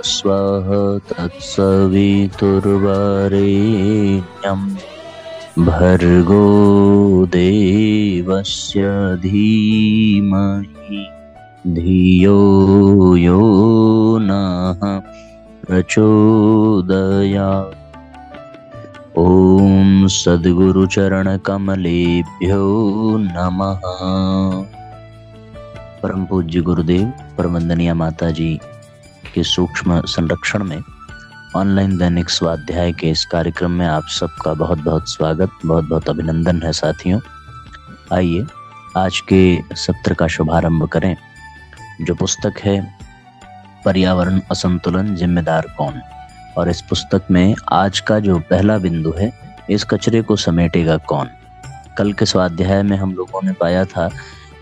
स्वः तत्सवितुर्वरेण्यं भर्गो देवस्य धीमहि धियो यो नः प्रचोदयात्। ओम सद्गुरु चरण कमलेभ्यो नमः। परम पूज्य गुरुदेव परमवंदनीय माता जी के सूक्ष्म संरक्षण में ऑनलाइन दैनिक स्वाध्याय के इस कार्यक्रम में आप सबका बहुत बहुत स्वागत, बहुत बहुत अभिनंदन है साथियों। आइए आज के सत्र का शुभारंभ करें, जो पुस्तक है पर्यावरण असंतुलन जिम्मेदार कौन। और इस पुस्तक में आज का जो पहला बिंदु है, इस कचरे को समेटेगा कौन। कल के स्वाध्याय में हम लोगों ने पाया था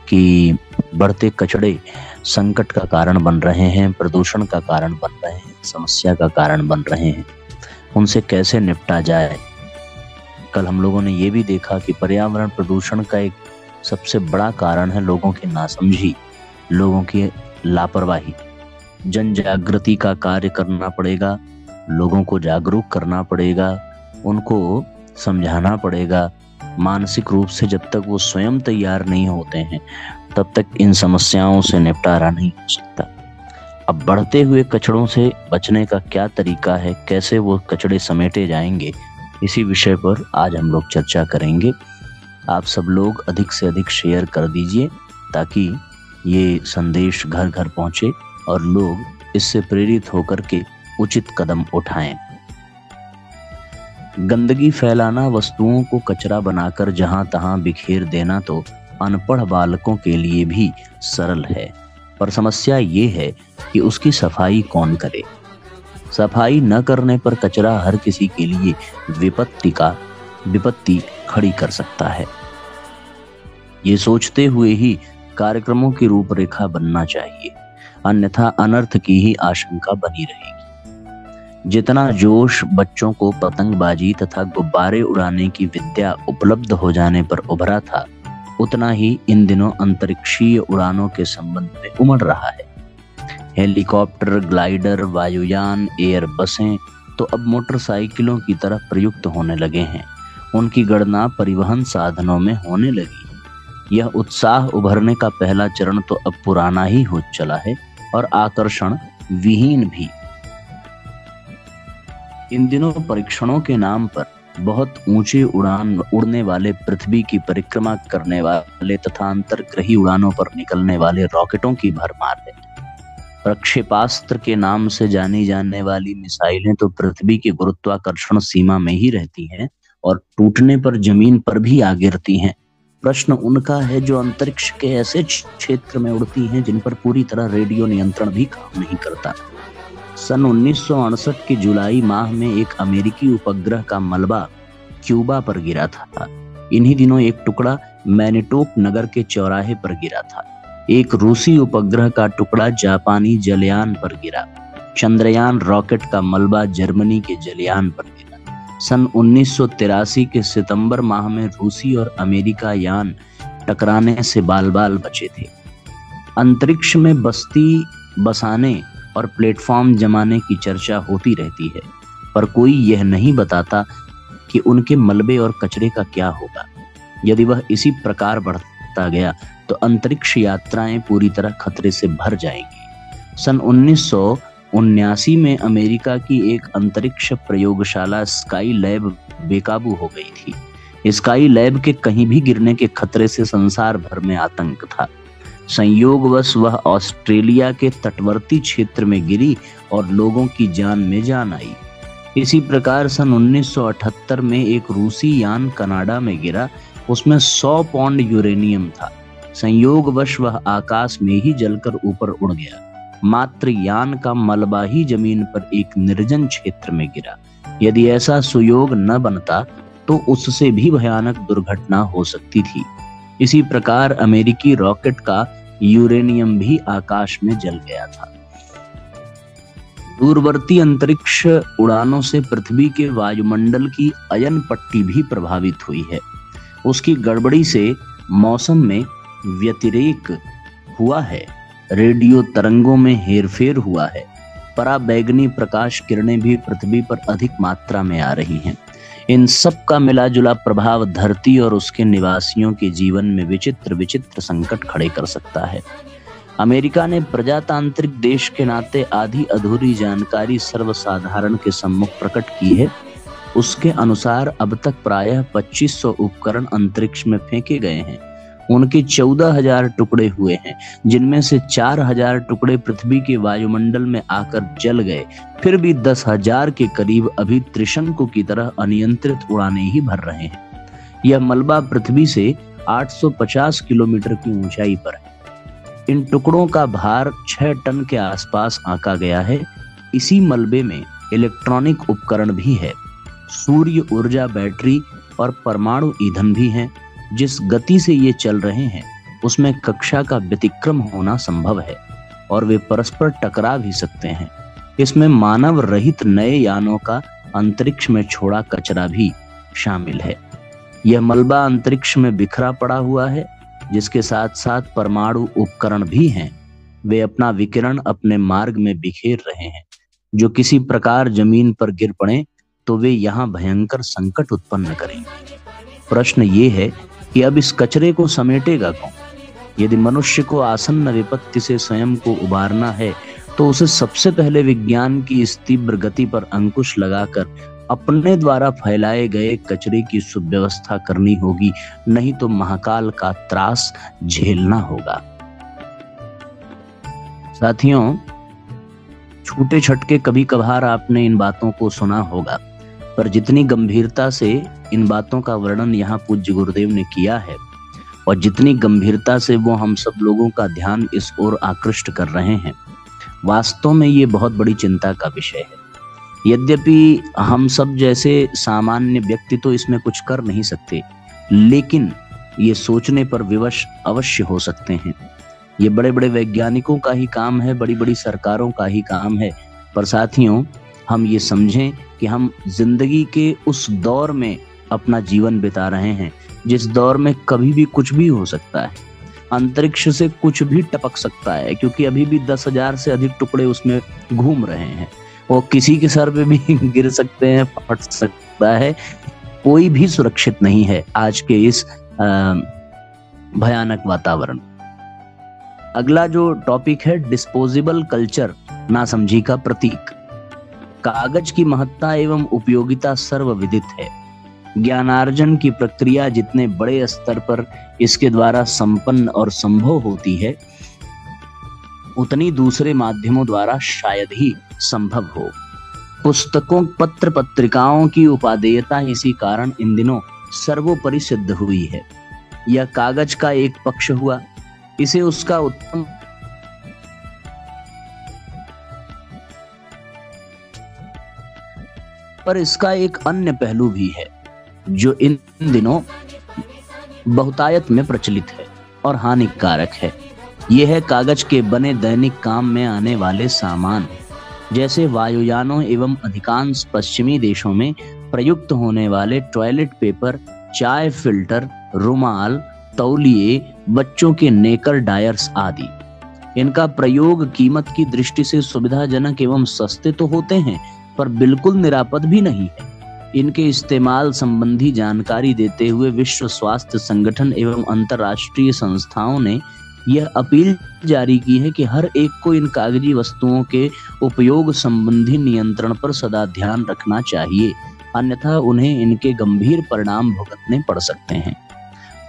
कि बढ़ते कचड़े संकट का कारण बन रहे हैं, प्रदूषण का कारण बन रहे हैं, समस्या का कारण बन रहे हैं। उनसे कैसे निपटा जाए। कल हम लोगों ने ये भी देखा कि पर्यावरण प्रदूषण का एक सबसे बड़ा कारण है लोगों की नासमझी, लोगों की लापरवाही। जन जागृति का कार्य करना पड़ेगा, लोगों को जागरूक करना पड़ेगा, उनको समझाना पड़ेगा। मानसिक रूप से जब तक वो स्वयं तैयार नहीं होते हैं तब तक इन समस्याओं से निपटारा नहीं हो सकता। अब बढ़ते हुए कचड़ों से बचने का क्या तरीका है, कैसे वो कचड़े समेटे जाएंगे, इसी विषय पर आज हम लोग चर्चा करेंगे। आप सब लोग अधिक से अधिक शेयर कर दीजिए ताकि ये संदेश घर घर पहुंचे और लोग इससे प्रेरित होकर के उचित कदम उठाएं। गंदगी फैलाना, वस्तुओं को कचरा बनाकर जहां तहां बिखेर देना तो अनपढ़ बालकों के लिए भी सरल है, पर समस्या ये है कि उसकी सफाई कौन करे। सफाई न करने पर कचरा हर किसी के लिए विपत्ति खड़ी कर सकता है। ये सोचते हुए ही कार्यक्रमों की रूपरेखा बनना चाहिए, अन्यथा अनर्थ की ही आशंका बनी रहेगी। जितना जोश बच्चों को पतंगबाजी तथा गुब्बारे उड़ाने की विद्या उपलब्ध हो जाने पर उभरा था, उतना ही इन दिनों अंतरिक्षीय उड़ानों के संबंध में उमड़ रहा है। हेलीकॉप्टर, ग्लाइडर, वायुयान, एयर बसें तो अब मोटरसाइकिलों की तरह प्रयुक्त होने लगे हैं। उनकी गणना परिवहन साधनों में होने लगी। यह उत्साह उभरने का पहला चरण तो अब पुराना ही हो चला है और आकर्षण विहीन भी। इन दिनों परीक्षणों के नाम पर बहुत ऊंचे उड़ान उड़ने वाले, पृथ्वी की परिक्रमा करने वाले तथा अंतरग्रही उड़ानों पर निकलने वाले रॉकेटों की भरमार है। प्रक्षेपास्त्र के नाम से जानी जाने वाली मिसाइलें तो पृथ्वी की गुरुत्वाकर्षण सीमा में ही रहती हैं और टूटने पर जमीन पर भी आ गिरती हैं। प्रश्न उनका है जो अंतरिक्ष के ऐसे क्षेत्र में उड़ती हैं जिन पर पूरी तरह रेडियो नियंत्रण भी काम नहीं करता। सन 1968 के जुलाई माह में एक अमेरिकी उपग्रह का मलबा क्यूबा पर गिरा था। इन्हीं दिनों एक टुकड़ा मैनिटोब नगर के चौराहे पर गिरा था। एक रूसी उपग्रह का टुकड़ा जापानी जलयान पर गिरा। चंद्रयान रॉकेट का मलबा जर्मनी के जलयान पर गिरा। सन 1983 के सितंबर माह में रूसी और अमेरिका यान टकराने से बाल बाल बचे थे। अंतरिक्ष में बस्ती बसाने और प्लेटफॉर्म जमाने की चर्चा होती रहती है, पर कोई यह नहीं बताता कि उनके मलबे और कचरे का क्या होगा। यदि वह इसी प्रकार बढ़ता गया तो अंतरिक्ष यात्राएं पूरी तरह खतरे से भर जाएंगी। सन 1979 में अमेरिका की एक अंतरिक्ष प्रयोगशाला स्काई लैब बेकाबू हो गई थी। स्काई लैब के कहीं भी गिरने के खतरे से संसार भर में आतंक था। संयोगवश वह ऑस्ट्रेलिया के तटवर्ती क्षेत्र में गिरी और लोगों की जान में जान आई। इसी प्रकार सन 1978 में एक रूसी यान कनाडा में गिरा। उसमें 100 पौंड यूरेनियम था। संयोगवश वह आकाश में ही जलकर ऊपर उड़ गया। मात्र यान का मलबा ही जमीन पर एक निर्जन क्षेत्र में गिरा। यदि ऐसा सुयोग न बनता तो उससे भी भयानक दुर्घटना हो सकती थी। इसी प्रकार अमेरिकी रॉकेट का यूरेनियम भी आकाश में जल गया था। दूरवर्ती अंतरिक्ष उड़ानों से पृथ्वी के वायुमंडल की अयन पट्टी भी प्रभावित हुई है। उसकी गड़बड़ी से मौसम में व्यतिरेक हुआ है, रेडियो तरंगों में हेरफेर हुआ है। पराबैंगनी प्रकाश किरणें भी पृथ्वी पर अधिक मात्रा में आ रही हैं। इन सब का मिला जुला प्रभाव धरती और उसके निवासियों के जीवन में विचित्र विचित्र संकट खड़े कर सकता है। अमेरिका ने प्रजातांत्रिक देश के नाते आधी अधूरी जानकारी सर्वसाधारण के सम्मुख प्रकट की है। उसके अनुसार अब तक प्रायः 2500 उपकरण अंतरिक्ष में फेंके गए हैं। उनके 14,000 टुकड़े हुए हैं, जिनमें से 4,000 टुकड़े पृथ्वी के वायुमंडल में आकर जल गए। फिर भी 10,000 के करीब अभी त्रिशंकु की तरह अनियंत्रित उड़ानें ही भर रहे हैं। यह मलबा पृथ्वी से 850 किलोमीटर की ऊंचाई पर है। इन टुकड़ों का भार 6 टन के आसपास आंका गया है। इसी मलबे में इलेक्ट्रॉनिक उपकरण भी है, सूर्य ऊर्जा बैटरी और परमाणु ईंधन भी हैं। जिस गति से ये चल रहे हैं उसमें कक्षा का व्यतिक्रम होना संभव है और वे परस्पर टकरा भी सकते हैं। इसमें मानव रहित नए यानों का अंतरिक्ष में छोड़ा कचरा भी शामिल है। यह मलबा अंतरिक्ष में बिखरा पड़ा हुआ है, जिसके साथ साथ परमाणु उपकरण भी हैं। वे अपना विकिरण अपने मार्ग में बिखेर रहे हैं। जो किसी प्रकार जमीन पर गिर पड़े तो वे यहाँ भयंकर संकट उत्पन्न करेंगे। प्रश्न ये है कि अब इस कचरे को समेटेगा कौन? यदि मनुष्य को आसन्न विपत्ति से स्वयं को उबारना है तो उसे सबसे पहले विज्ञान की इस तीव्र गति पर अंकुश लगाकर अपने द्वारा फैलाए गए कचरे की सुव्यवस्था करनी होगी, नहीं तो महाकाल का त्रास झेलना होगा। साथियों, छूटे छटके कभी कभार आपने इन बातों को सुना होगा, पर जितनी गंभीरता से इन बातों का वर्णन यहाँ पूज्य गुरुदेव ने किया है और जितनी गंभीरता से वो हम सब लोगों का ध्यान इस ओर आकृष्ट कर रहे हैं, वास्तव में ये बहुत बड़ी चिंता का विषय है। यद्यपि हम सब जैसे सामान्य व्यक्ति तो इसमें कुछ कर नहीं सकते, लेकिन ये सोचने पर विवश अवश्य हो सकते हैं। ये बड़े बड़े वैज्ञानिकों का ही काम है, बड़ी बड़ी सरकारों का ही काम है। पर साथियों, हम ये समझें कि हम जिंदगी के उस दौर में अपना जीवन बिता रहे हैं जिस दौर में कभी भी कुछ भी हो सकता है। अंतरिक्ष से कुछ भी टपक सकता है, क्योंकि अभी भी 10,000 से अधिक टुकड़े उसमें घूम रहे हैं। वो किसी के सर पे भी गिर सकते हैं, फट सकता है। कोई भी सुरक्षित नहीं है आज के इस भयानक वातावरण। अगला जो टॉपिक है, डिस्पोजेबल कल्चर, नासमझी का प्रतीक। कागज की महत्ता एवं उपयोगिता सर्वविदित है। ज्ञानार्जन की प्रक्रिया जितने बड़े स्तर पर इसके द्वारा संपन्न और संभव होती है, उतनी दूसरे माध्यमों द्वारा शायद ही संभव हो। पुस्तकों, पत्र पत्रिकाओं की उपादेयता इसी कारण इन दिनों सर्वोपरि सिद्ध हुई है। यह कागज का एक पक्ष हुआ। इसे उसका उत्तम पर इसका एक अन्य पहलू भी है जो इन दिनों बहुतायत में प्रचलित है और हानिकारक है। यह है कागज के बने दैनिक काम में आने वाले सामान, जैसे वायुयानों एवं अधिकांश पश्चिमी देशों में प्रयुक्त होने वाले टॉयलेट पेपर, चाय फिल्टर, रुमाल, तौलिए, बच्चों के नेकर डायर्स आदि। इनका प्रयोग कीमत की दृष्टि से सुविधाजनक एवं सस्ते तो होते हैं, पर बिल्कुल निरापद भी नहीं है। इनके इस्तेमाल संबंधी जानकारी देते हुए विश्व स्वास्थ्य संगठन एवं अंतर्राष्ट्रीय संस्थाओं ने यह अपील जारी की है कि हर एक को इन कागजी वस्तुओं के उपयोग संबंधी नियंत्रण पर सदा ध्यान रखना चाहिए, अन्यथा उन्हें इनके गंभीर परिणाम भुगतने पड़ सकते हैं।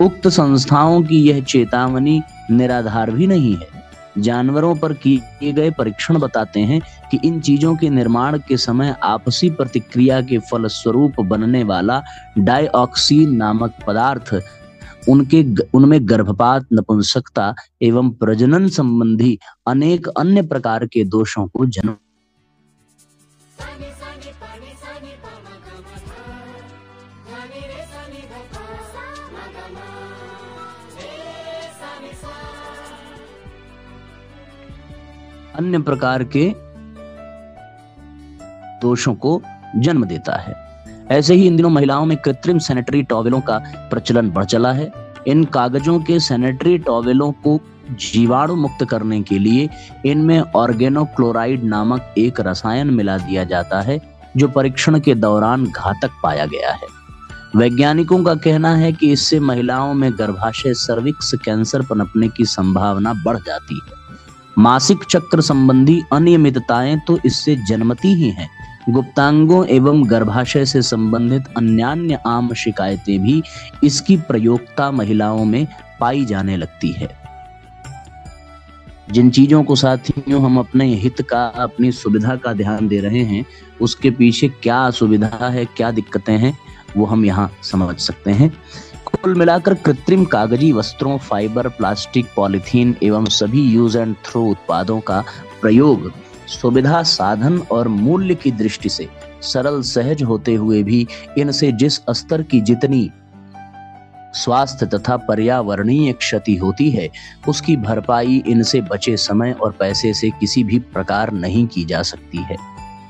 उक्त संस्थाओं की यह चेतावनी निराधार भी नहीं है। जानवरों पर किए गए परीक्षण बताते हैं कि इन चीजों के निर्माण के समय आपसी प्रतिक्रिया के फलस्वरूप बनने वाला डाइऑक्सीन नामक पदार्थ उनमें गर्भपात, नपुंसकता एवं प्रजनन संबंधी अनेक अन्य प्रकार के दोषों को जन्म अन्य प्रकार के दोषों को जन्म देता है। ऐसे ही इन दिनों महिलाओं में कृत्रिम सैनिटरी टॉवेलों का प्रचलन बढ़ चला है। इन कागजों के सैनिटरी टॉवेलों को जीवाणु मुक्त करने के लिए इनमें ऑर्गेनोक्लोराइड नामक एक रसायन मिला दिया जाता है, जो परीक्षण के दौरान घातक पाया गया है। वैज्ञानिकों का कहना है कि इससे महिलाओं में गर्भाशय सर्विक्स कैंसर पनपने की संभावना बढ़ जाती है। मासिक चक्र संबंधी अनियमितताएं तो इससे जन्मती ही हैं। गुप्तांगों एवं गर्भाशय से संबंधित अन्यान्य आम शिकायतें भी इसकी प्रयोक्ता महिलाओं में पाई जाने लगती है। जिन चीजों को साथियों हम अपने हित का, अपनी सुविधा का ध्यान दे रहे हैं, उसके पीछे क्या असुविधा है, क्या दिक्कतें हैं, वो हम यहाँ समझ सकते हैं। कुल मिलाकर कृत्रिम कागजी वस्त्रों, फाइबर, प्लास्टिक, पॉलीथीन एवं सभी यूज एंड थ्रो उत्पादों का प्रयोग सुविधा, साधन और मूल्य की दृष्टि से सरल, सहज होते हुए भी इनसे जिस स्तर की जितनी स्वास्थ्य तथा पर्यावरणीय क्षति होती है, उसकी भरपाई इनसे बचे समय और पैसे से किसी भी प्रकार नहीं की जा सकती है।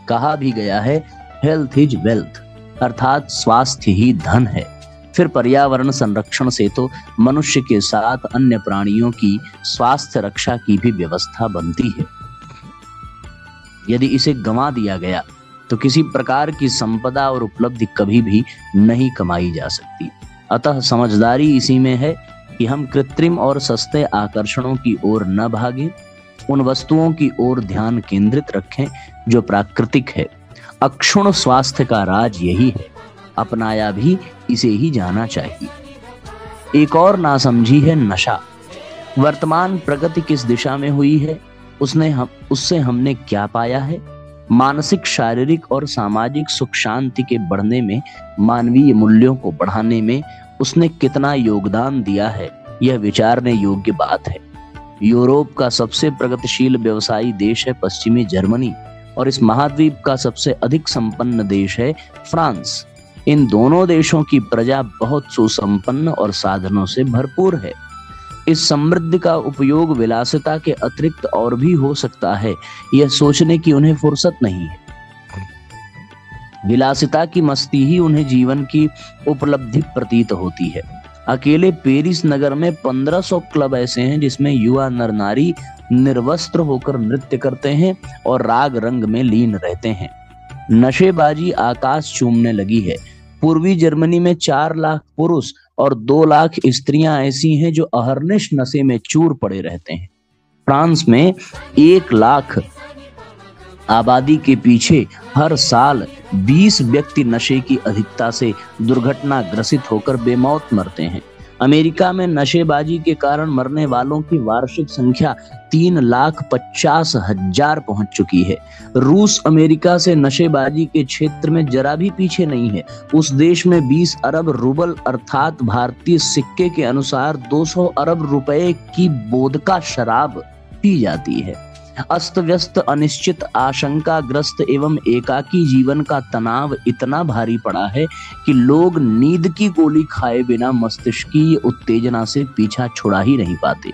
कहा भी गया है, हेल्थ इज वेल्थ, अर्थात स्वास्थ्य ही धन है। फिर पर्यावरण संरक्षण से तो मनुष्य के साथ अन्य प्राणियों की स्वास्थ्य रक्षा की भी व्यवस्था बनती है। यदि इसे गंवा दिया गया तो किसी प्रकार की संपदा और उपलब्धि कभी भी नहीं कमाई जा सकती। अतः समझदारी इसी में है कि हम कृत्रिम और सस्ते आकर्षणों की ओर न भागें, उन वस्तुओं की ओर ध्यान केंद्रित रखें जो प्राकृतिक है। अक्षुण्ण स्वास्थ्य का राज यही है, अपनाया भी इसे ही जाना चाहिए। एक और नासमझी है नशा। वर्तमान प्रगति किस दिशा में हुई है, उससे हमने क्या पाया है? मानसिक, शारीरिक और सामाजिक सुख शांति के बढ़ने में, मानवीय मूल्यों को बढ़ाने में उसने कितना योगदान दिया है, यह विचारने योग्य बात है। यूरोप का सबसे प्रगतिशील व्यवसायी देश है पश्चिमी जर्मनी और इस महाद्वीप का सबसे अधिक संपन्न देश है फ्रांस। इन दोनों देशों की प्रजा बहुत सुसंपन्न और साधनों से भरपूर है। इस समृद्धि का उपयोग विलासिता के अतिरिक्त और भी हो सकता है, यह सोचने की उन्हें फुर्सत नहीं है। विलासिता की मस्ती ही उन्हें जीवन की उपलब्धि प्रतीत होती है। अकेले पेरिस नगर में 1500 क्लब ऐसे हैं जिसमें युवा नर नारी निर्वस्त्र होकर नृत्य करते हैं और राग रंग में लीन रहते हैं। नशेबाजी आकाश चूमने लगी है। पूर्वी जर्मनी में 4 लाख पुरुष और 2 लाख स्त्रियां ऐसी हैं जो अहर्निश नशे में चूर पड़े रहते हैं। फ्रांस में 1 लाख आबादी के पीछे हर साल 20 व्यक्ति नशे की अधिकता से दुर्घटना ग्रसित होकर बेमौत मरते हैं। अमेरिका में नशेबाजी के कारण मरने वालों की वार्षिक संख्या 3,50,000 पहुंच चुकी है। रूस अमेरिका से नशेबाजी के क्षेत्र में जरा भी पीछे नहीं है। उस देश में 20 अरब रूबल अर्थात भारतीय सिक्के के अनुसार 200 अरब रुपए की वोदका शराब पी जाती है। अस्त व्यस्त, अनिश्चित, आशंकाग्रस्त एवं एकाकी जीवन का तनाव इतना भारी पड़ा है कि लोग नींद की गोली खाए बिना मस्तिष्कीय उत्तेजना से पीछा छुड़ा ही नहीं पाते।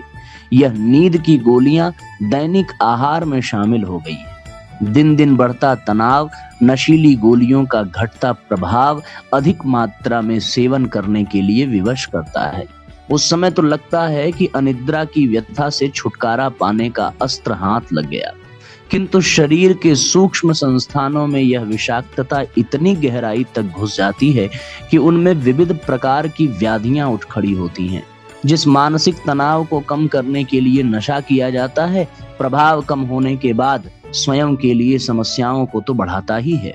यह नींद की गोलियां दैनिक आहार में शामिल हो गई है। दिन दिन बढ़ता तनाव, नशीली गोलियों का घटता प्रभाव अधिक मात्रा में सेवन करने के लिए विवश करता है। उस समय तो लगता है कि अनिद्रा की व्यथा से छुटकारा पाने का अस्त्र हाथ लग गया, किंतु शरीर के सूक्ष्म संस्थानों में यह विषाक्तता इतनी गहराई तक घुस जाती है कि उनमें विविध प्रकार की व्याधियां उठ खड़ी होती हैं। जिस मानसिक तनाव को कम करने के लिए नशा किया जाता है, प्रभाव कम होने के बाद स्वयं के लिए समस्याओं को तो बढ़ाता ही है।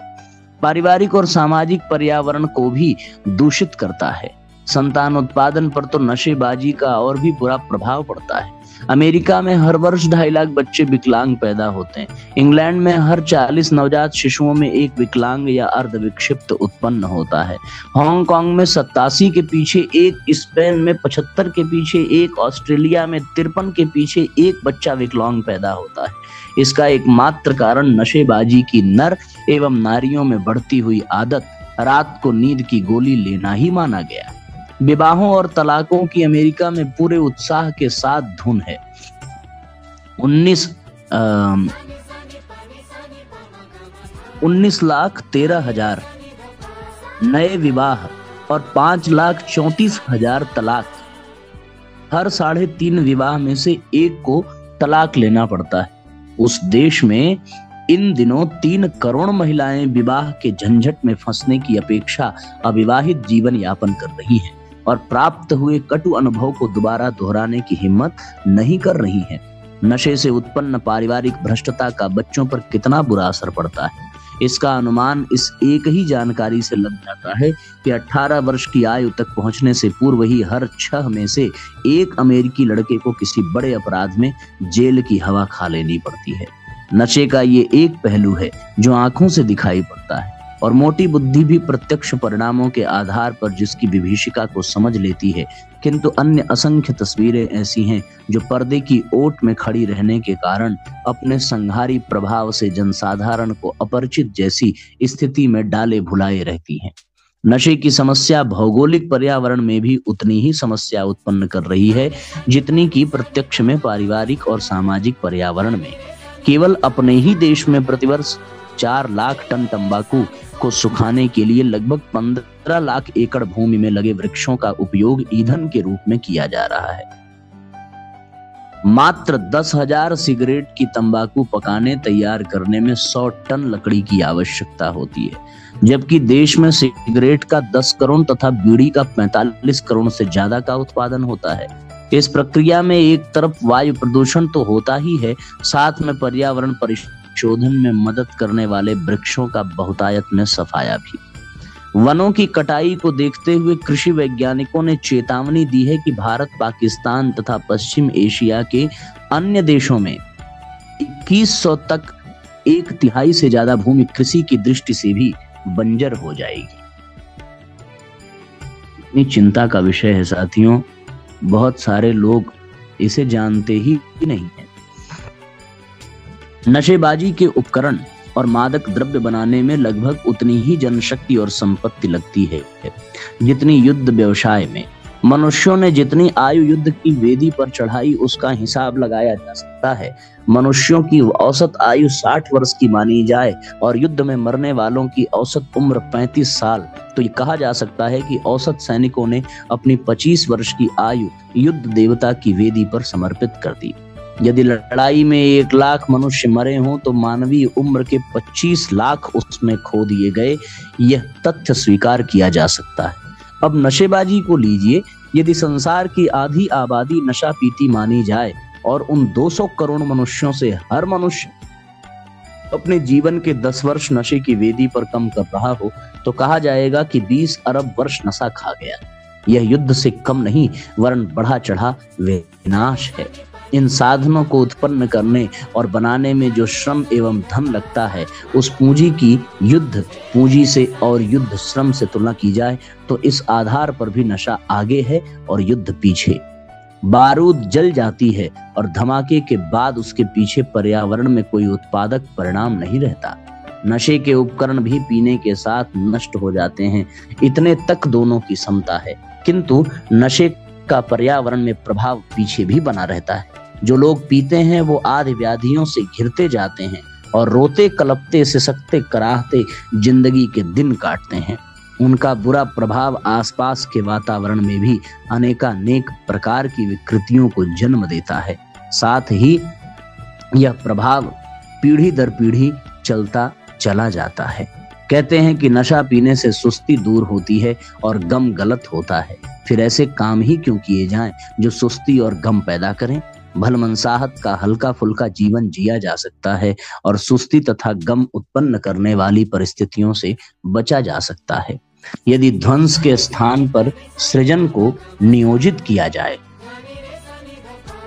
पारिवारिक और सामाजिक पर्यावरण को भी दूषित करता है। संतान उत्पादन पर तो नशेबाजी का और भी बुरा प्रभाव पड़ता है। अमेरिका में हर वर्ष 2.5 लाख बच्चे विकलांग पैदा होते हैं। इंग्लैंड में हर 40 नवजात शिशुओं में एक विकलांग या अर्धविक्षिप्त उत्पन्न होता है। हांगकांग में 87 के पीछे एक, स्पेन में 75 के पीछे एक, ऑस्ट्रेलिया में 53 के पीछे एक बच्चा विकलांग पैदा होता है। इसका एकमात्र कारण नशेबाजी की नर एवं नारियों में बढ़ती हुई आदत, रात को नींद की गोली लेना ही माना गया। विवाहों और तलाकों की अमेरिका में पूरे उत्साह के साथ धुन है। 19,13,000 नए विवाह और 5,34,000 तलाक हर 3.5 विवाह में से एक को तलाक लेना पड़ता है। उस देश में इन दिनों 3 करोड़ महिलाएं विवाह के झंझट में फंसने की अपेक्षा अविवाहित जीवन यापन कर रही हैं और प्राप्त हुए कटु अनुभव को दोबारा दोहराने की हिम्मत नहीं कर रही हैं। नशे से उत्पन्न पारिवारिक भ्रष्टता का बच्चों पर कितना बुरा असर पड़ता है, इसका अनुमान इस एक ही जानकारी से लग जाता है कि 18 वर्ष की आयु तक पहुंचने से पूर्व ही हर 6 में से एक अमेरिकी लड़के को किसी बड़े अपराध में जेल की हवा खा लेनी पड़ती है। नशे का ये एक पहलू है जो आंखों से दिखाई पड़ता है और मोटी बुद्धि भी प्रत्यक्ष परिणामों के आधार पर जिसकी विभीषिका को समझ लेती है, किंतु अन्य असंख्य तस्वीरें ऐसी हैं जो पर्दे की ओट में खड़ी रहने के कारण अपने संहारी प्रभाव से जनसाधारण को अपरिचित जैसी स्थिति में डाले भुलाए रहती हैं। नशे की समस्या भौगोलिक पर्यावरण में भी उतनी ही समस्या उत्पन्न कर रही है जितनी कि प्रत्यक्ष में पारिवारिक और सामाजिक पर्यावरण में। केवल अपने ही देश में प्रतिवर्ष 4 लाख टन तंबाकू को सुखाने के लिए लगभग 15 लाख एकड़ भूमि में लगे वृक्षों का उपयोग ईंधन के रूप में किया जा रहा है। मात्र 10,000 सिगरेट की तंबाकू पकाने तैयार करने में 100 टन लकड़ी की आवश्यकता होती है, जबकि देश में सिगरेट का 10 करोड़ तथा बीड़ी का 45 करोड़ से ज्यादा का उत्पादन होता है। इस प्रक्रिया में एक तरफ वायु प्रदूषण तो होता ही है, साथ में पर्यावरण परिशोधन में मदद करने वाले वृक्षों का बहुतायत में सफाया भी। वनों की कटाई को देखते हुए कृषि वैज्ञानिकों ने चेतावनी दी है कि भारत, पाकिस्तान तथा पश्चिम एशिया के अन्य देशों में 2100 तक 1/3 से ज्यादा भूमि कृषि की दृष्टि से भी बंजर हो जाएगी। इतनी चिंता का विषय है साथियों, बहुत सारे लोग इसे जानते ही नहीं हैं। नशेबाजी के उपकरण और मादक द्रव्य बनाने में लगभग उतनी ही जनशक्ति और संपत्ति लगती है जितनी युद्ध व्यवसाय में। मनुष्यों ने जितनी आयु युद्ध की वेदी पर चढ़ाई उसका हिसाब लगाया जा सकता है। मनुष्यों की औसत आयु 60 वर्ष की मानी जाए और युद्ध में मरने वालों की औसत उम्र 35 साल, तो ये कहा जा सकता है कि औसत सैनिकों ने अपनी 25 वर्ष की आयु युद्ध देवता की वेदी पर समर्पित कर दी। यदि लड़ाई में 1 लाख मनुष्य मरे हों तो मानवीय उम्र के 25 लाख उसमें खो दिए गए, यह तथ्य स्वीकार किया जा सकता है। अब नशेबाजी को लीजिए, यदि संसार की आधी आबादी नशा पीती मानी जाए और उन 200 करोड़ मनुष्यों से हर मनुष्य अपने जीवन के 10 वर्ष नशे की वेदी पर कम कर रहा हो, तो कहा जाएगा कि 20 अरब वर्ष नशा खा गया। यह युद्ध से कम नहीं वरन बढ़ा चढ़ा विनाश है। इन साधनों को उत्पन्न करने और बनाने में जो श्रम एवं धन लगता है, उस पूंजी की युद्ध पूंजी से और युद्ध श्रम से तुलना की जाए तो इस आधार पर भी नशा आगे है और युद्ध पीछे। बारूद जल जाती है और धमाके के बाद उसके पीछे पर्यावरण में कोई उत्पादक परिणाम नहीं रहता। नशे के उपकरण भी पीने के साथ नष्ट हो जाते हैं, इतने तक दोनों की समता है, किंतु नशे का पर्यावरण में प्रभाव पीछे भी बना रहता है। जो लोग पीते हैं वो आदि व्याधियों से घिरते जाते हैं और रोते कलपते सिसकते कराहते जिंदगी के दिन काटते हैं। उनका बुरा प्रभाव आसपास के वातावरण में भी अनेकानेक प्रकार की विकृतियों को जन्म देता है। साथ ही यह प्रभाव पीढ़ी दर पीढ़ी चलता चला जाता है। कहते हैं कि नशा पीने से सुस्ती दूर होती है और गम गलत होता है। फिर ऐसे काम ही क्यों किए जाएं जो सुस्ती और गम पैदा करें। भलमनसाहत का हल्का फुल्का जीवन जिया जा सकता है और सुस्ती तथा गम उत्पन्न करने वाली परिस्थितियों से बचा जा सकता है यदि ध्वंस के स्थान पर सृजन को नियोजित किया जाए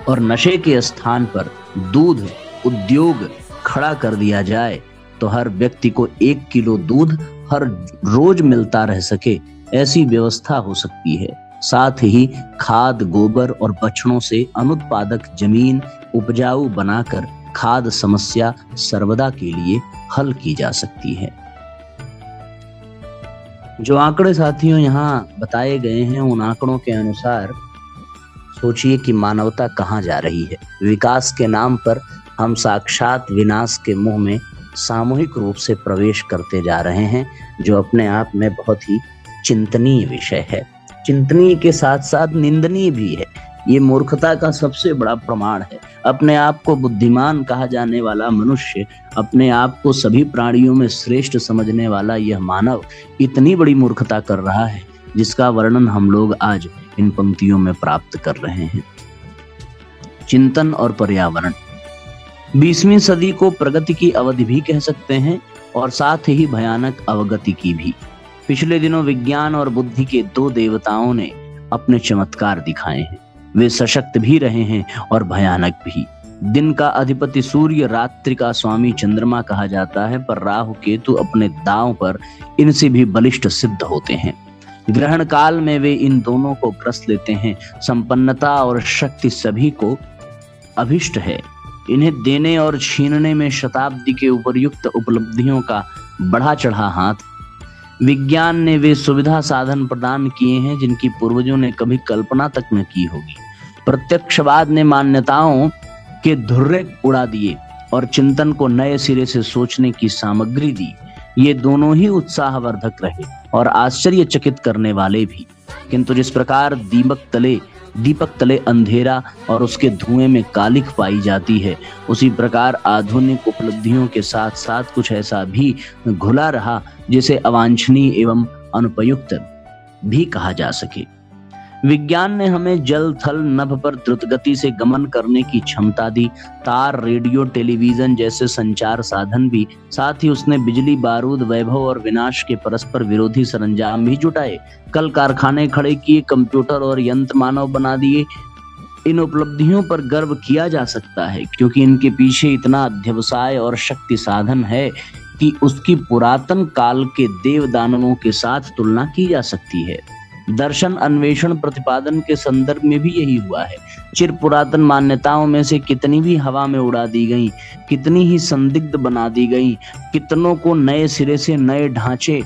और नशे के स्थान पर दूध उद्योग खड़ा कर दिया जाए, तो हर व्यक्ति को 1 किलो दूध हर रोज मिलता रह सके, ऐसी व्यवस्था हो सकती है। साथ ही खाद, गोबर और बछड़ों से अनुत्पादक जमीन उपजाऊ बनाकर खाद समस्या सर्वदा के लिए हल की जा सकती है। जो आंकड़े साथियों यहाँ बताए गए हैं, उन आंकड़ों के अनुसार सोचिए कि मानवता कहाँ जा रही है। विकास के नाम पर हम साक्षात विनाश के मुंह में सामूहिक रूप से प्रवेश करते जा रहे हैं, जो अपने आप में बहुत ही चिंतनीय विषय है। चिंतनीय के साथ साथ निंदनीय भी है। ये मूर्खता का सबसे बड़ा प्रमाण है। अपने आप को बुद्धिमान कहा जाने वाला मनुष्य, अपने आप को सभी प्राणियों में श्रेष्ठ समझने वाला यह मानव इतनी बड़ी मूर्खता कर रहा है जिसका वर्णन हम लोग आज इन पंक्तियों में प्राप्त कर रहे हैं। चिंतन और पर्यावरण। 20वीं सदी को प्रगति की अवधि भी कह सकते हैं और साथ ही भयानक अवगति की भी। पिछले दिनों विज्ञान और बुद्धि के दो देवताओं ने अपने चमत्कार दिखाए हैं। वे सशक्त भी रहे हैं और भयानक भी। दिन का अधिपति सूर्य रात्रि का स्वामी चंद्रमा कहा जाता है, पर राहु केतु अपने दांव पर इनसे भी बलिष्ठ सिद्ध होते हैं। ग्रहण काल में वे इन दोनों को ग्रस लेते हैं। संपन्नता और शक्ति सभी को अभिष्ट है। इन्हें देने और छीनने में शताब्दी के उपर्युक्त उपलब्धियों का बढ़ा चढ़ा हाथ। विज्ञान ने वे सुविधा साधन प्रदान किए हैं जिनकी पूर्वजों ने कभी कल्पना तक न की होगी। प्रत्यक्षवाद ने मान्यताओं के धुर्रे उड़ा दिए और चिंतन को नए सिरे से सोचने की सामग्री दी। ये दोनों ही उत्साहवर्धक रहे और आश्चर्यचकित करने वाले भी। किंतु जिस प्रकार दीपक तले अंधेरा और उसके धुएं में कालिख पाई जाती है, उसी प्रकार आधुनिक उपलब्धियों के साथ साथ कुछ ऐसा भी घुला रहा जिसे अवांछनीय एवं अनुपयुक्त भी कहा जा सके। विज्ञान ने हमें जल थल नभ पर द्रुत गति से गमन करने की क्षमता दी। तार, रेडियो, टेलीविजन जैसे संचार साधन भी, साथ ही उसने बिजली, बारूद, वैभव और विनाश के परस्पर विरोधी सरंजाम भी जुटाए। कल कारखाने खड़े किए, कंप्यूटर और यंत्र मानव बना दिए। इन उपलब्धियों पर गर्व किया जा सकता है क्योंकि इनके पीछे इतना अध्यवसाय और शक्ति साधन है कि उसकी पुरातन काल के देव दानवों के साथ तुलना की जा सकती है। दर्शन, अन्वेषण, प्रतिपादन के संदर्भ में भी यही हुआ है। चिर पुरातन मान्यताओं में से कितनी भी हवा में उड़ा दी गई, कितनी ही संदिग्ध बना दी गई, कितनों को नए सिरे से नए ढांचे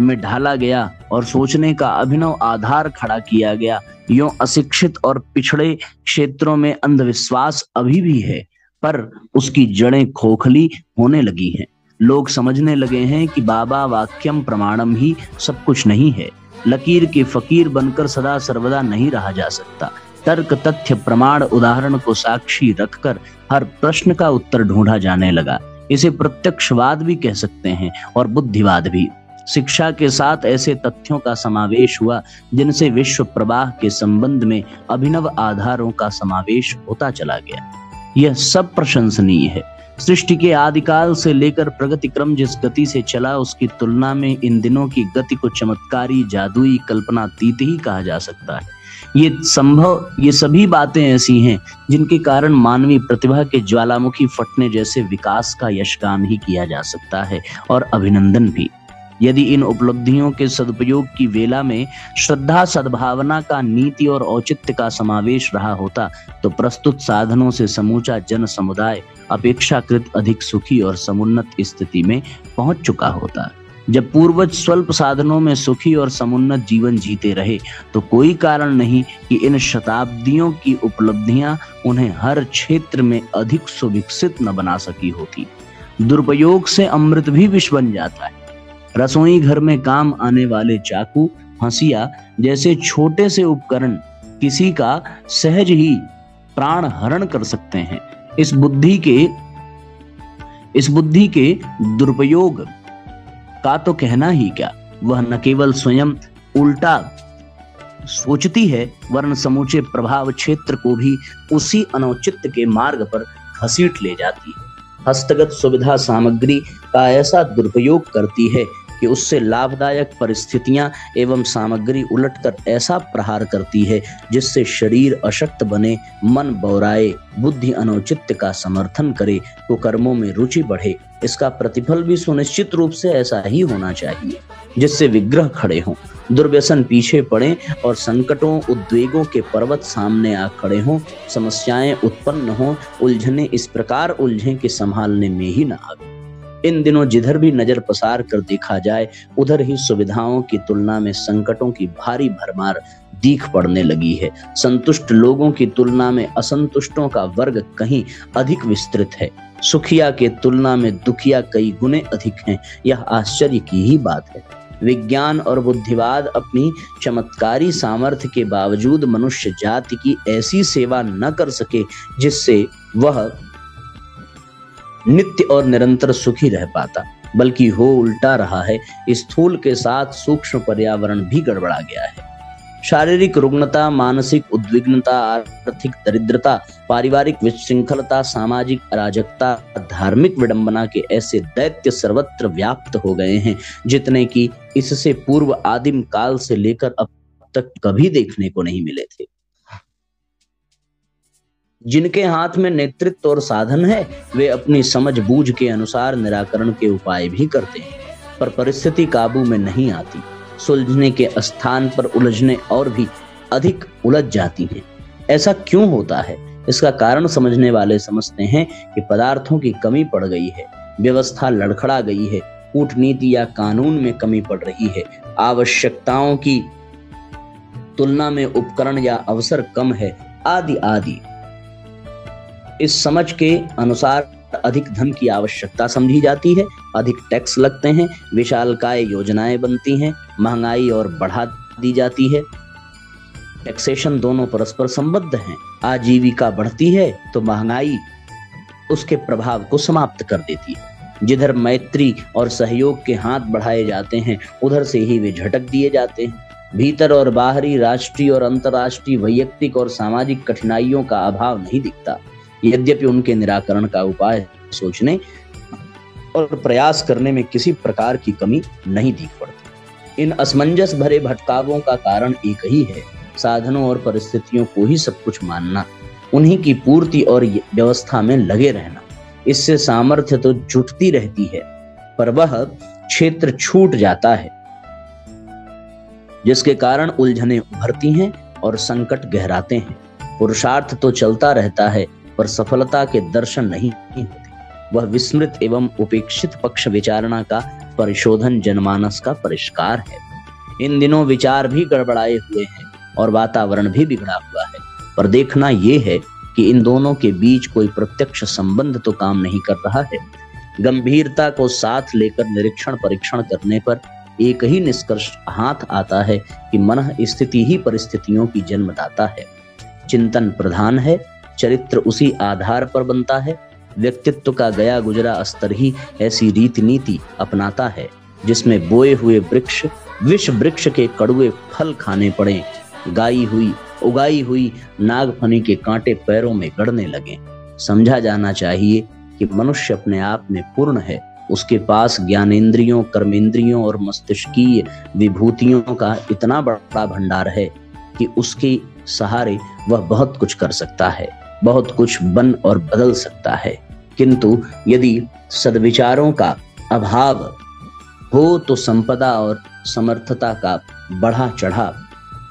में ढाला गया और सोचने का अभिनव आधार खड़ा किया गया। यूं अशिक्षित और पिछड़े क्षेत्रों में अंधविश्वास अभी भी है, पर उसकी जड़ें खोखली होने लगी हैं। लोग समझने लगे हैं कि बाबा वाक्यम प्रमाणम ही सब कुछ नहीं है। लकीर के फकीर बनकर सदा सर्वदा नहीं रहा जा सकता। तर्क, तथ्य, प्रमाण, उदाहरण को साक्षी रखकर हर प्रश्न का उत्तर ढूंढा जाने लगा। इसे प्रत्यक्षवाद भी कह सकते हैं और बुद्धिवाद भी। शिक्षा के साथ ऐसे तथ्यों का समावेश हुआ जिनसे विश्व प्रवाह के संबंध में अभिनव आधारों का समावेश होता चला गया। यह सब प्रशंसनीय है। सृष्टि के आदिकाल से लेकर प्रगति क्रम जिस गति से चला, उसकी तुलना में इन दिनों की गति को चमत्कारी, जादुई, कल्पनातीत ही कहा जा सकता है। ये सभी बातें ऐसी हैं जिनके कारण मानवीय प्रतिभा के ज्वालामुखी फटने जैसे विकास का यशगान ही किया जा सकता है और अभिनंदन भी। यदि इन उपलब्धियों के सदुपयोग की वेला में श्रद्धा, सद्भावना का, नीति और औचित्य का समावेश रहा होता तो प्रस्तुत साधनों से समूचा जन समुदाय अपेक्षाकृत अधिक सुखी और समुन्नत स्थिति में पहुंच चुका होता। जब पूर्वज स्वल्प साधनों में सुखी और समुन्नत जीवन जीते रहे तो कोई कारण नहीं कि इन शताब्दियों की उपलब्धियां उन्हें हर क्षेत्र में अधिक सुविकसित न बना सकी होती। दुरुपयोग से अमृत भी विष बन जाता है। रसोई घर में काम आने वाले चाकू, हंसिया जैसे छोटे से उपकरण किसी का सहज ही प्राण हरण कर सकते हैं। इस बुद्धि के दुरुपयोग का तो कहना ही क्या। वह न केवल स्वयं उल्टा सोचती है वरन समूचे प्रभाव क्षेत्र को भी उसी अनौचित्य के मार्ग पर घसीट ले जाती है। हस्तगत सुविधा सामग्री का ऐसा दुरुपयोग करती है कि उससे लाभदायक परिस्थितियां एवं सामग्री उलटकर ऐसा प्रहार करती है जिससे शरीर अशक्त बने, मन बौराए, बुद्धि अनौचित्य का समर्थन करे तो कर्मों में रुचि बढ़े। इसका प्रतिफल भी सुनिश्चित रूप से ऐसा ही होना चाहिए जिससे विग्रह खड़े हों, दुर्व्यसन पीछे पड़े और संकटों, उद्वेगों के पर्वत सामने आ खड़े हों, समस्याएं उत्पन्न हों, उलझने इस प्रकार उलझें कि संभालने में ही न आवे। इन दिनों जिधर भी नजर पसार कर देखा जाए उधर ही सुविधाओं की तुलना में संकटों की भारी भरमार दीख पड़ने लगी है। संतुष्ट लोगों की तुलना में असंतुष्टों का वर्ग कहीं अधिक विस्तृत है। सुखिया के तुलना में दुखिया कई गुने अधिक हैं। यह आश्चर्य की ही बात है। विज्ञान और बुद्धिवाद अपनी चमत्कारी सामर्थ्य के बावजूद मनुष्य जाति की ऐसी सेवा न कर सके जिससे वह नित्य और निरंतर सुखी रह पाता, बल्कि हो उल्टा रहा है। स्थूल के साथ सूक्ष्म पर्यावरण भी गड़बड़ा गया है। शारीरिक रुग्णता, मानसिक उद्विग्नता, आर्थिक दरिद्रता, पारिवारिक विशृंखलता, सामाजिक अराजकता, धार्मिक विडंबना के ऐसे दैत्य सर्वत्र व्याप्त हो गए हैं जितने कि इससे पूर्व आदिम काल से लेकर अब तक कभी देखने को नहीं मिले थे। जिनके हाथ में नेतृत्व और साधन है वे अपनी समझ बूझ के अनुसार निराकरण के उपाय भी करते हैं, पर परिस्थिति काबू में नहीं आती। सुलझने के स्थान पर उलझने और भी अधिक उलझ जाती हैं। ऐसा क्यों होता है? इसका कारण समझने वाले समझते हैं कि पदार्थों की कमी पड़ गई है, व्यवस्था लड़खड़ा गई है, कूटनीति या कानून में कमी पड़ रही है, आवश्यकताओं की तुलना में उपकरण या अवसर कम है, आदि आदि। इस समझ के अनुसार अधिक धन की आवश्यकता समझी जाती है, अधिक टैक्स लगते हैं, विशालकाय योजनाएं बनती हैं, महंगाई और बढ़ा दी जाती है। टैक्सेशन दोनों परस्पर संबद्ध हैं। आजीविका बढ़ती है तो महंगाई उसके प्रभाव को समाप्त कर देती है। जिधर मैत्री और सहयोग के हाथ बढ़ाए जाते हैं उधर से ही वे झटक दिए जाते हैं। भीतर और बाहरी, राष्ट्रीय और अंतर्राष्ट्रीय, वैयक्तिक और सामाजिक कठिनाइयों का अभाव नहीं दिखता, यद्यपि उनके निराकरण का उपाय सोचने और प्रयास करने में किसी प्रकार की कमी नहीं दिख पड़ती। इन असमंजस भरे भटकावों का कारण एक ही है, साधनों और परिस्थितियों को ही सब कुछ मानना, उन्हीं की पूर्ति और व्यवस्था में लगे रहना। इससे सामर्थ्य तो जुटती रहती है पर वह क्षेत्र छूट जाता है, जिसके कारण उलझनें उभरती हैं और संकट गहराते हैं। पुरुषार्थ तो चलता रहता है पर सफलता के दर्शन नहीं होते। वह विस्मृत एवं उपेक्षित पक्ष विचारणा का परिशोधन जनमानस का परिष्कार है। इन दिनों विचार भी गड़बड़ाए हुए हैं और वातावरण भी बिगड़ा हुआ है, पर देखना यह है कि इन दोनों के बीच कोई प्रत्यक्ष संबंध तो काम नहीं कर रहा है। गंभीरता को साथ लेकर निरीक्षण परीक्षण करने पर एक ही निष्कर्ष हाथ आता है कि मन स्थिति ही परिस्थितियों की जन्मदाता है। चिंतन प्रधान है, चरित्र उसी आधार पर बनता है। व्यक्तित्व का गया गुजरा स्तर ही ऐसी रीति नीति अपनाता है जिसमें बोए हुए वृक्ष विष वृक्ष के कड़ुए फल खाने पड़े, उगाई हुई नागफनी के कांटे पैरों में गड़ने लगे। समझा जाना चाहिए कि मनुष्य अपने आप में पूर्ण है। उसके पास ज्ञानेंद्रियों, कर्मेंद्रियों और मस्तिष्कीय विभूतियों का इतना बड़ा भंडार है कि उसके सहारे वह बहुत कुछ कर सकता है, बहुत कुछ बन और बदल सकता है। किंतु यदि सद्विचारों का अभाव हो तो संपदा और समर्थता का बढ़ा चढ़ा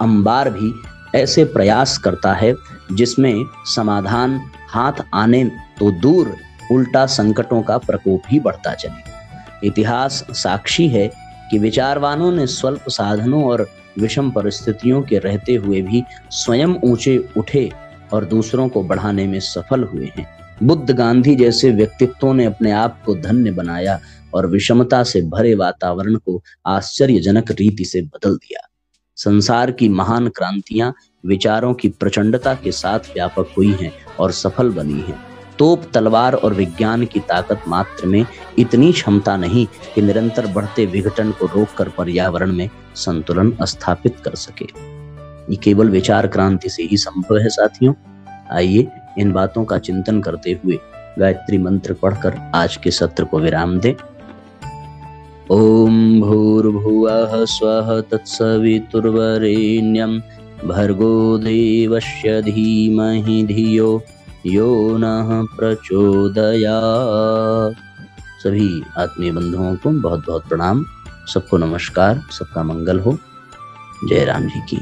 अंबार भी ऐसे प्रयास करता है जिसमें समाधान हाथ आने तो दूर, उल्टा संकटों का प्रकोप ही बढ़ता चले। इतिहास साक्षी है कि विचारवानों ने स्वल्प साधनों और विषम परिस्थितियों के रहते हुए भी स्वयं ऊंचे उठे और दूसरों को बढ़ाने में सफल हुए हैं। बुद्ध, गांधी जैसे व्यक्तित्वों ने अपने आप को धन्य बनाया और विषमता से भरे वातावरण को आश्चर्यजनक रीति से बदल दिया। संसार की महान क्रांतियां विचारों की प्रचंडता के साथ व्यापक हुई हैं और सफल बनी हैं। तोप, तलवार और विज्ञान की ताकत मात्र में इतनी क्षमता नहीं कि निरंतर बढ़ते विघटन को रोककर पर्यावरण में संतुलन स्थापित कर सके। ये केवल विचार क्रांति से ही संभव है साथियों। आइए इन बातों का चिंतन करते हुए गायत्री मंत्र पढ़कर आज के सत्र को विराम दें। ओम भूर्भुवः स्वः तत्सवितुर्वरेण्यं भर्गो देवस्य धीमहि धियो यो नः प्रचोदयात्। सभी आत्मीय बंधुओं को बहुत बहुत प्रणाम। सबको नमस्कार। सबका मंगल हो। जय राम जी की।